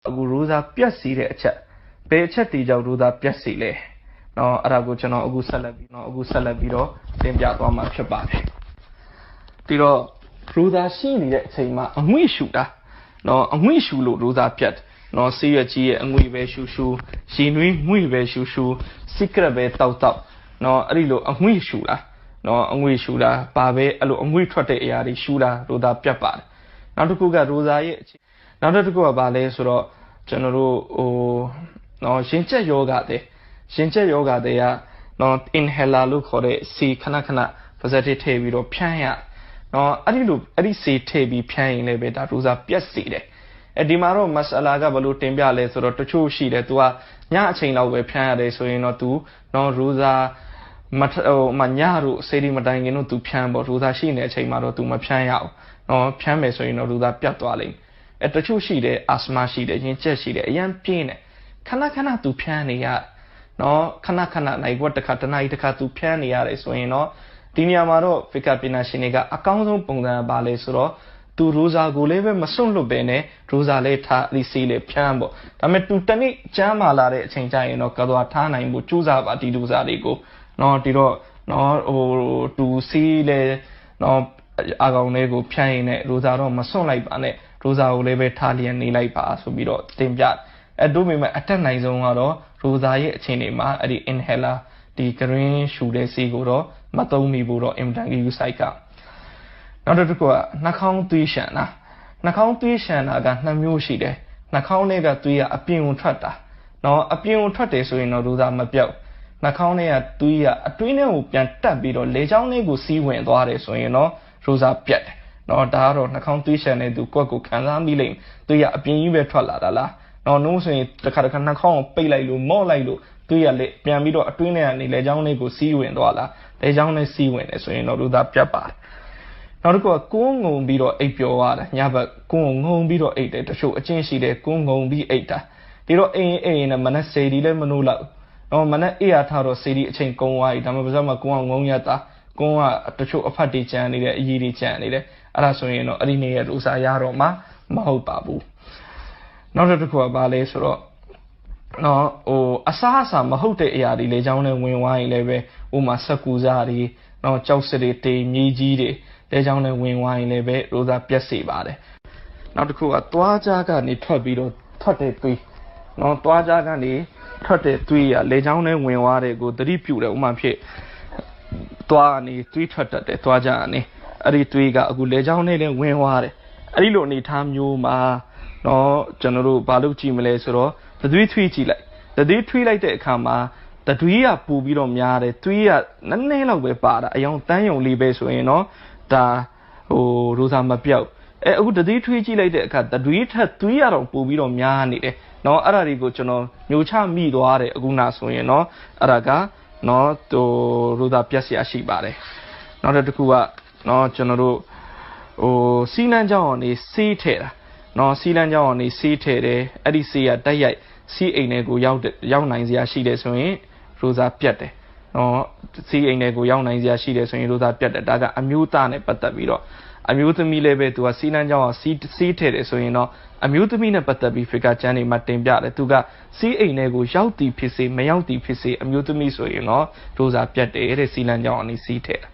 အခုရိုးသားပြက်စီတဲ့အချက်ဘယ်အချက်တွေကြောင့်ရိုးသားပြက်စီလဲနော်အဲ့ဒါကိုကျွန်တော်အခုဆက်လက်ပြီးတော့သင်ပြသွားမှာဖြစ်ပါတယ်ပြီးတော့ရိုးသားရှိနေတဲ့အချိန်မှာအငွေ့ရှူတာနော်အငွေ့ရှူလို့ရိုးသားပြက်နော်ဆေးရွက်ကြီးရဲ့အငွေ့ပဲရှူရေနွေးငွေ့ပဲရှူsecret ပဲတောက်နော်အဲ့ဒီလိုအငွေ့ရှူတာနော်အငွေ့ရှူတာဘာပဲအဲ့လိုအငွေ့ထွက်တဲ့အရာတွေရှူတာရိုးသားပြက်ပါတယ်နောက်တစ်ခုကရိုးသားရဲ့နောက်တစ်ခုကဘာလဲဆိုတော့ကျွန်တော်တို့နော်ရင်ကျက်ယောဂတဲ့ကနော် inhaler လို့ခေါ်တဲ့စီခဏပါးစပ်ထည့်ပြီးတော့ဖြန်းရနော်အဲ့ဒီစီထည့်ပြီးဖြန်းရင်လည်းပဲဒါရိုးသားပြက်စီတယ်ဒီမှာတော့မဆလာကဘလို့တင်ပြလဲဆိုတော့တချို့ရှိတယ်သူကညအချိန်လောက်ပဲဖြန်းရတယ်ဆိုရင်တော့သူနော်ရိုးသားမညတို့စေဒီမတိုင်ခင်တို့သူဖြန်းပေါ့ရိုးသားရှိနေတဲ့အချိန်မှာတော့သူမဖြန်းရအောင်နော်ဖြန်းမယ်ဆိုရင်တော့ရိုးသားပြတ်သွားလိမ့်မယ်တချို့ရှိတယ်အာစမာရှိတယ်ရင်ကျက်ရှိတယ်အရန်ပြင်းတယ်ခဏသူဖြန်းနေရနော်ခဏနိုင်ဘတ်တစ်ခါတနားရီတစ်ခါသူဖြန်းနေရတယ်ဆိုရင်တော့ဒီနေရာမှာတော့ဖီကာပညာရှင်တွေကအကောင်းဆုံးပုံစံပါလဲဆိုတော့သူရိုးစာကိုလည်းပဲမစွန့်လွတ်ပဲနဲ့ရိုးစာလေးထားဒီစီလေးဖြန်းပေါ့ဒါပေမဲ့သူတနေ့ကျမ်းမာလာတဲ့အချိန်ကျရင်တော့ကသွားထားနိုင်ဖို့ကြိုးစားပါဒီရိုးစာလေးကိုနော်ဒီတော့နော်သူစီလေးနော်အကောင်လေးကိုဖြန်းရင်လည်းရိုးစာတော့မစွန့်လိုက်ပါနဲ့ရိုးစာကိုလည်းပဲထားလျက်နေလိုက်ပါဆိုပြီးတော့တင်ပြတို့ပေမဲ့အတက်နိုင်ဆုံးကတော့ရိုးစာရဲ့အချိန်တွေမှာအဲ့ဒီ inhaler ဒီ green ရှူတဲ့စီကိုတော့မသုံးမိဘူးတော့ implant use ကနောက်တစ်ခုကနှာခေါင်းသွေးရှံတာက2မျိုးရှိတယ်နှာခေါင်းထဲကသွေးကအပြင်ကိုထွက်တာနော်အပြင်ကိုထွက်တယ်ဆိုရင်တော့ရိုးသားမပြောက်နှာခေါင်းထဲကသွေးကအတွင်းထဲကိုပြန်တက်ပြီးတော့လေချောင်းလေးကိုစီးဝင်သွားတယ်ဆိုရင်တော့ရိုးသားပြတ်တယ်နော်ဒါကတော့နှာခေါင်းသွေးရှံတဲ့သူကွက်ကိုခံစားမိလိမ့်သွေးကအပြင်ကြီးပဲထွက်လာတာလားနော်နှုံးဆိုရင်တစ်ခါနှာခေါင်းကိုပိတ်လိုက်လို့မော့လိုက်လို့သွေးကလေပြန်ပြီးတော့အတွင်းထဲကနေလေချောင်းလေးကိုစီးဝင်သွားလားလေချောင်းလေးစီးဝင်တယ်ဆိုရင်တော့ရိုးသားပြတ်ပါတယ်နောက်တစ်ခုကကိုးငုံပြီးတော့အိပ်ပျော်ရတာညဘက်ကိုးငုံပြီးတော့အိပ်တယ်တချို့အကျင့်ရှိတယ်ကိုးငုံပြီးအိပ်တာဒီတော့အိမ်နဲ့မနက်စေဒီလည်းမနိုးလောက်တော့မနက်အေးရထားတော့စေဒီအချိန်ကုန်သွားပြီဒါမှမဟုတ်မှာကိုးငုံရတာကိုးကတချို့အဖတ်တွေကြံနေတယ်အရည်တွေကြံနေတယ်အဲ့ဒါဆိုရင်တော့အဲ့ဒီနေ့ရဲ့လူစားရတော့မှမဟုတ်ပါဘူးနောက်တစ်ခုကဘာလဲဆိုတော့နော်အစားအစာမဟုတ်တဲ့အရာတွေလေချောင်းနဲ့ဝင်သွားရင်လည်းပဲဥမာစက်ကူစားတွေနော်ကြောက်စတွေတေးမြေကြီးတွေလေချောင်းနဲ့ဝင်သွားရင်လည်းပဲရိုးသားပြက်စေပါတယ်နောက်တစ်ခုကသွားကြားကနေထွက်ပြီးတော့ထွက်တဲ့သွေးနော်သွားကြားကနေထွက်တဲ့သွေးရလေချောင်းနဲ့ဝင်သွားတဲ့ကိုသတိပြုတယ်ဥမာဖြစ်သွားကနေသွေးထွက်တတ်တယ်သွားကြားကနေအဲ့ဒီသွေးကအခုလေချောင်းနဲ့လည်းဝင်သွားတယ်အဲ့ဒီလိုအနေထားမျိုးမှာနော်ကျွန်တော်တို့ဘာလုပ်ကြည့်မလဲဆိုတော့သသွေးထွေးကြည့်လိုက်သသွေးထွေးလိုက်တဲ့အခါမှာသသွေးကပူပြီးတော့များတယ်သွေးကနည်းနည်းလောက်ပဲပါတာအယောင်တန်းယုံလေးပဲဆိုရင်တော့ဒါရိုးသားမပြောက်အခုသသွေးထွေးကြည့်လိုက်တဲ့အခါသသွေးထက်သွေးရတော့ပူပြီးတော့များနေတယ်နော်အဲ့ဒါတွေကိုကျွန်တော်မျိုးချမိသွားတယ်အခုနာဆိုရင်နော်အဲ့ဒါကနော်ရိုးသားပြက်စရာရှိပါတယ်နောက်တစ်ခုကနော်ကျွန်တော်တို့စီးလန်းကြောင်းကနေဆေးထည့်တာနော်စီးလန်းကြောင်းကနေဆေးထည့်တယ်အဲ့ဒီဆေးကတိုက်ရိုက်စီးအိမ်တွေကိုရောက်နိုင်စရာရှိတယ်ဆိုရင်ရိုးသားပြတ်တယ်နော်စီးအိမ်တွေကိုရောက်နိုင်စရာရှိတယ်ဆိုရင်ရိုးသားပြတ်တယ်ဒါကအမျိုးသားနဲ့ပတ်သက်ပြီးတော့အမျိုးသမီးလည်းပဲသူကစီးလန်းကြောင်းအောင်စီးထည့်တယ်ဆိုရင်တော့အမျိုးသမီးနဲ့ပတ်သက်ပြီးဖီကာကျမ်းတွေမှာတင်ပြတယ်သူကစီးအိမ်တွေကိုရောက်တည်ဖြစ်စေမရောက်တည်ဖြစ်စေအမျိုးသမီးဆိုရင်တော့ရိုးသားပြတ်တယ်တဲ့စီးလန်းကြောင်းအောင်စီးထည့်တာ